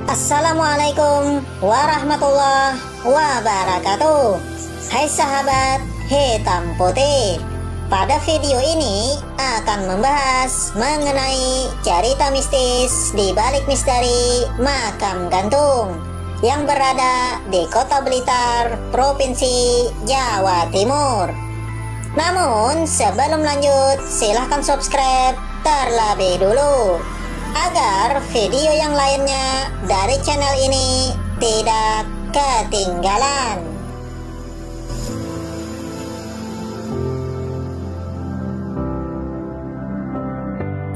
Assalamualaikum warahmatullahi wabarakatuh. Hai sahabat hitam putih. Pada video ini akan membahas mengenai cerita mistis di balik misteri makam gantung yang berada di Kota Blitar, Provinsi Jawa Timur. Namun sebelum lanjut, silahkan subscribe terlebih dulu agar video yang lainnya dari channel ini tidak ketinggalan.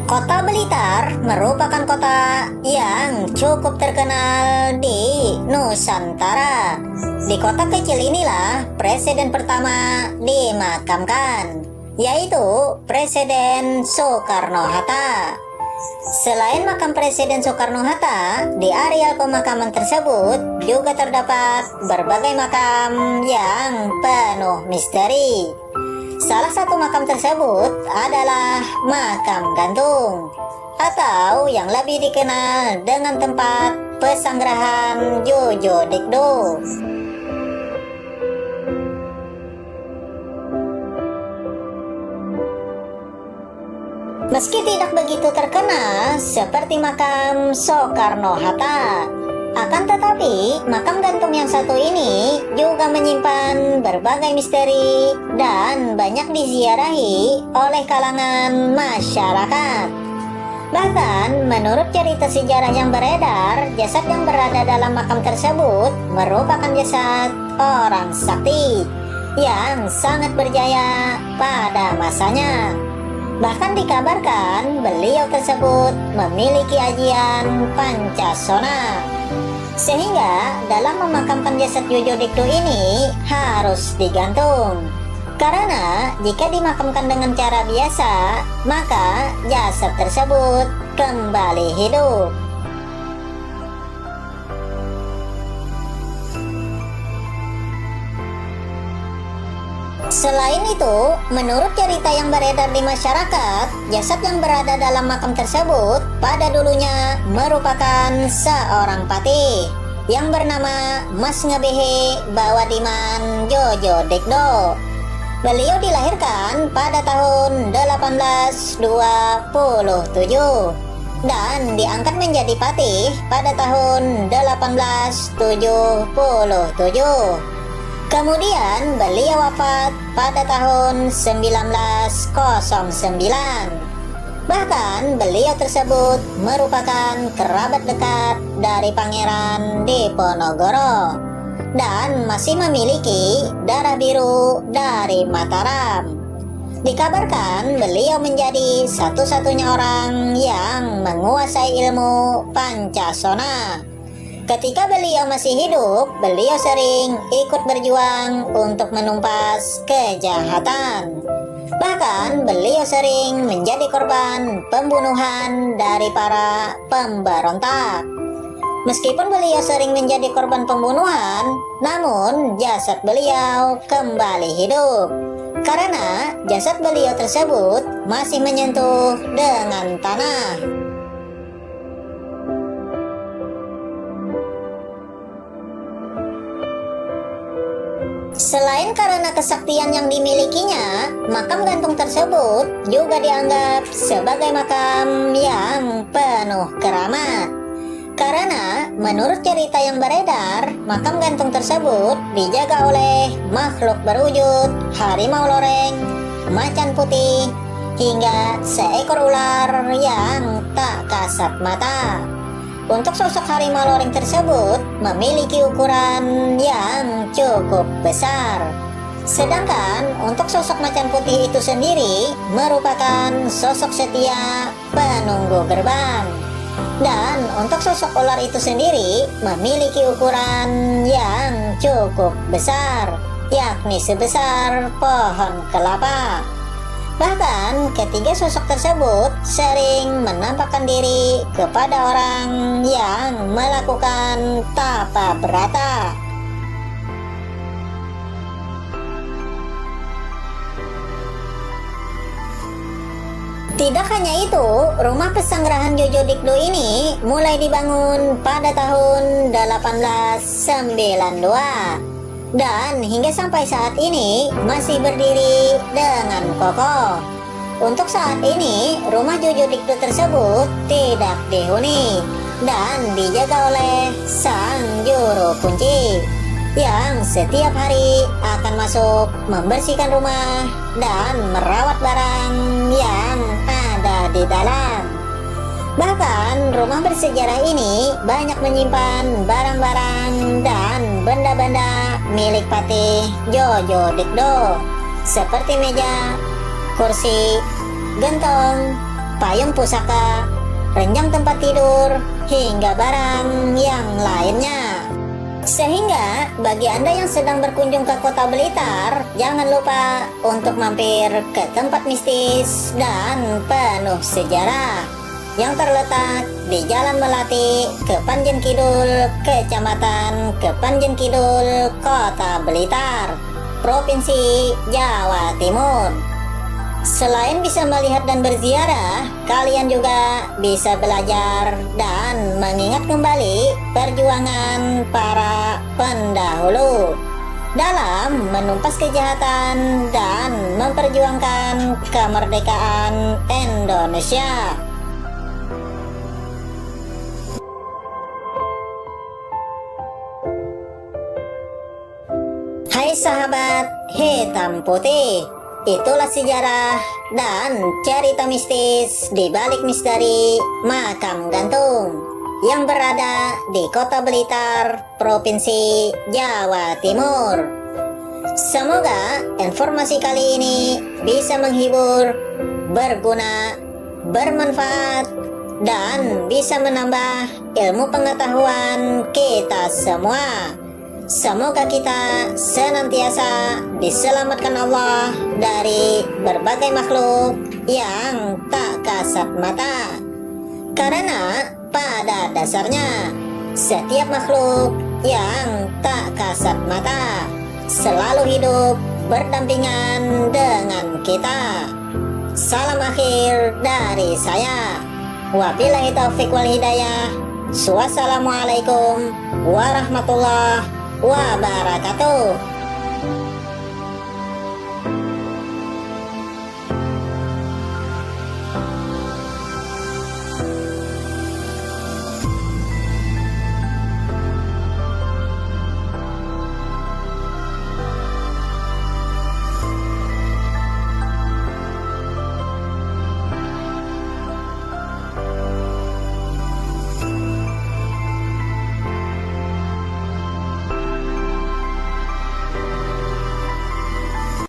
Kota Blitar merupakan kota yang cukup terkenal di Nusantara. Di kota kecil inilah presiden pertama dimakamkan, yaitu Presiden Soekarno-Hatta. Selain makam Presiden Soekarno-Hatta, di areal pemakaman tersebut juga terdapat berbagai makam yang penuh misteri. Salah satu makam tersebut adalah makam gantung, atau yang lebih dikenal dengan tempat pesanggerahan Jojo Dikdo. Meski tidak begitu terkenal seperti makam Soekarno-Hatta, akan tetapi makam gantung yang satu ini juga menyimpan berbagai misteri dan banyak diziarahi oleh kalangan masyarakat. Bahkan menurut cerita sejarah yang beredar, jasad yang berada dalam makam tersebut merupakan jasad orang sakti yang sangat berjaya pada masanya. Bahkan dikabarkan beliau tersebut memiliki ajian Pancasona, sehingga dalam memakamkan jasad Jojo Dikdo ini harus digantung. Karena jika dimakamkan dengan cara biasa, maka jasad tersebut kembali hidup. Selain itu, menurut cerita yang beredar di masyarakat, jasad yang berada dalam makam tersebut pada dulunya merupakan seorang patih yang bernama Mas Ngebehe Bawadiman Jojo Dikdo. Beliau dilahirkan pada tahun 1827 dan diangkat menjadi patih pada tahun 1877. Kemudian beliau wafat pada tahun 1909. Bahkan beliau tersebut merupakan kerabat dekat dari Pangeran Diponegoro dan masih memiliki darah biru dari Mataram. Dikabarkan beliau menjadi satu-satunya orang yang menguasai ilmu Pancasona. Ketika beliau masih hidup, beliau sering ikut berjuang untuk menumpas kejahatan. Bahkan beliau sering menjadi korban pembunuhan dari para pemberontak. Meskipun beliau sering menjadi korban pembunuhan, namun jasad beliau kembali hidup. Karena jasad beliau tersebut masih menyentuh dengan tanah. Selain karena kesaktian yang dimilikinya, makam gantung tersebut juga dianggap sebagai makam yang penuh keramat. Karena menurut cerita yang beredar, makam gantung tersebut dijaga oleh makhluk berwujud harimau loreng, macan putih, hingga seekor ular yang tak kasat mata. Untuk sosok harimau loreng tersebut memiliki ukuran yang cukup besar. Sedangkan untuk sosok macan putih itu sendiri merupakan sosok setia penunggu gerbang. Dan untuk sosok ular itu sendiri memiliki ukuran yang cukup besar, yakni sebesar pohon kelapa. Bahkan ketiga sosok tersebut sering menampakkan diri kepada orang yang melakukan tapa berata. Tidak hanya itu, rumah pesanggrahan Jojo Dikdo ini mulai dibangun pada tahun 1892 dan hingga sampai saat ini masih berdiri dengan kokoh. Untuk saat ini, rumah Jojo Dikdo tersebut tidak dihuni dan dijaga oleh sang juru kunci yang setiap hari akan masuk membersihkan rumah dan merawat barang yang ada di dalam. Bahkan rumah bersejarah ini banyak menyimpan barang-barang dan benda-benda milik Patih Jojo Dikdo seperti meja, kursi, gentong, payung pusaka, ranjang tempat tidur, hingga barang yang lainnya. Sehingga bagi Anda yang sedang berkunjung ke kota Blitar, jangan lupa untuk mampir ke tempat mistis dan penuh sejarah yang terletak di Jalan Melati, Kepanjen Kidul, Kecamatan Kepanjen Kidul, Kota Blitar, Provinsi Jawa Timur. Selain bisa melihat dan berziarah, kalian juga bisa belajar dan mengingat kembali perjuangan para pendahulu dalam menumpas kejahatan dan memperjuangkan kemerdekaan Indonesia. Hai sahabat hitam putih, itulah sejarah dan cerita mistis di balik misteri makam gantung yang berada di Kota Blitar, Provinsi Jawa Timur. Semoga informasi kali ini bisa menghibur, berguna, bermanfaat, dan bisa menambah ilmu pengetahuan kita semua. Semoga kita senantiasa diselamatkan Allah dari berbagai makhluk yang tak kasat mata. Karena pada dasarnya setiap makhluk yang tak kasat mata selalu hidup berdampingan dengan kita. Salam akhir dari saya. Wabillahi taufiq wal hidayah. Wassalamualaikum warahmatullahi wabarakatuh.